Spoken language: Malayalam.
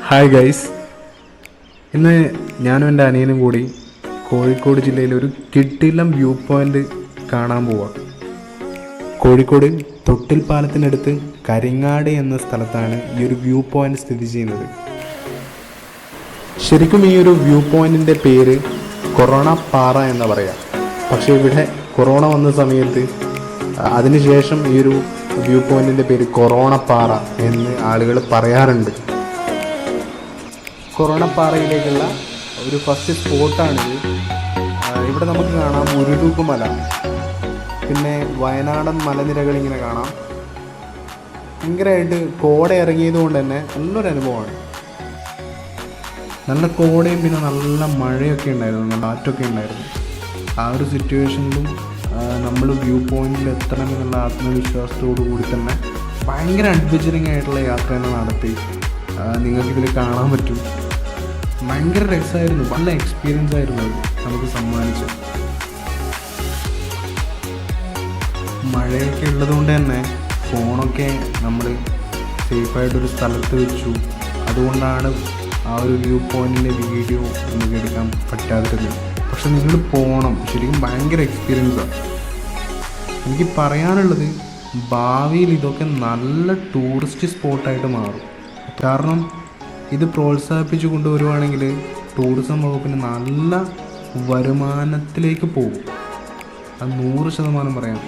ഹായ് ഗൈസ്, ഇന്ന് ഞാനും എൻ്റെ അനിയനും കൂടി കോഴിക്കോട് ജില്ലയിലെ ഒരു കിടിലം വ്യൂ പോയിൻ്റ് കാണാൻ പോവാം. കോഴിക്കോട് തൊട്ടിൽ പാലത്തിനടുത്ത് കരിങ്ങാട് എന്ന സ്ഥലത്താണ് ഈ ഒരു വ്യൂ പോയിൻ്റ് സ്ഥിതി ചെയ്യുന്നത്. ശരിക്കും ഈ ഒരു വ്യൂ പോയിൻറ്റിൻ്റെ പേര് കൊറോണ പാറ എന്ന് പറയാം. പക്ഷേ ഇവിടെ കൊറോണ വന്ന സമയത്ത് അതിനുശേഷം ഈ ഒരു വ്യൂ പോയിൻറ്റിൻ്റെ പേര് കൊറോണ പാറ എന്ന് ആളുകൾ പറയാറുണ്ട്. കൊറോണ പാറയിലേക്കുള്ള ഒരു ഫസ്റ്റ് സ്പോട്ടാണിത്. ഇവിടെ നമുക്ക് കാണാം ഉരുടൂക്ക് മല, പിന്നെ വയനാടൻ മലനിരകൾ ഇങ്ങനെ കാണാം. ഭയങ്കരമായിട്ട് കോട ഇറങ്ങിയത് കൊണ്ട് തന്നെ നല്ലൊരു അനുഭവമാണ്. നല്ല കോടയും പിന്നെ നല്ല മഴയൊക്കെ ഉണ്ടായിരുന്നു, നല്ല കാറ്റൊക്കെ ഉണ്ടായിരുന്നു. ആ ഒരു സിറ്റുവേഷനിലും നമ്മൾ വ്യൂ പോയിന്റിൽ എത്തണം എന്നുള്ള ആത്മവിശ്വാസത്തോടു കൂടി തന്നെ ഭയങ്കര അഡ്വഞ്ചറിങ് ആയിട്ടുള്ള യാത്ര തന്നെ നടത്തി. നിങ്ങൾക്കിതിൽ കാണാൻ പറ്റും. ഭയങ്കര രസമായിരുന്നു, നല്ല എക്സ്പീരിയൻസ് ആയിരുന്നു നമുക്ക് സമ്മാനിച്ചു. മഴയൊക്കെ ഉള്ളതുകൊണ്ട് തന്നെ ഫോണൊക്കെ നമ്മൾ സേഫായിട്ടൊരു സ്ഥലത്ത് വെച്ചു. അതുകൊണ്ടാണ് ആ ഒരു വ്യൂ പോയിൻറ്റിൻ്റെ വീഡിയോ നമുക്ക് എടുക്കാൻ പറ്റാതിരുന്നത്. പക്ഷെ നിങ്ങൾ പോകണം, ശരിക്കും ഭയങ്കര എക്സ്പീരിയൻസാണ്. എനിക്ക് പറയാനുള്ളത്, ഭാവിയിൽ ഇതൊക്കെ നല്ല ടൂറിസ്റ്റ് സ്പോട്ടായിട്ട് മാറും. കാരണം ഇത് പ്രോത്സാഹിപ്പിച്ചു കൊണ്ടുവരുവാണെങ്കിൽ ടൂറിസം വകുപ്പിന് നല്ല വരുമാനത്തിലേക്ക് പോകും. അത് 100% പറയാം.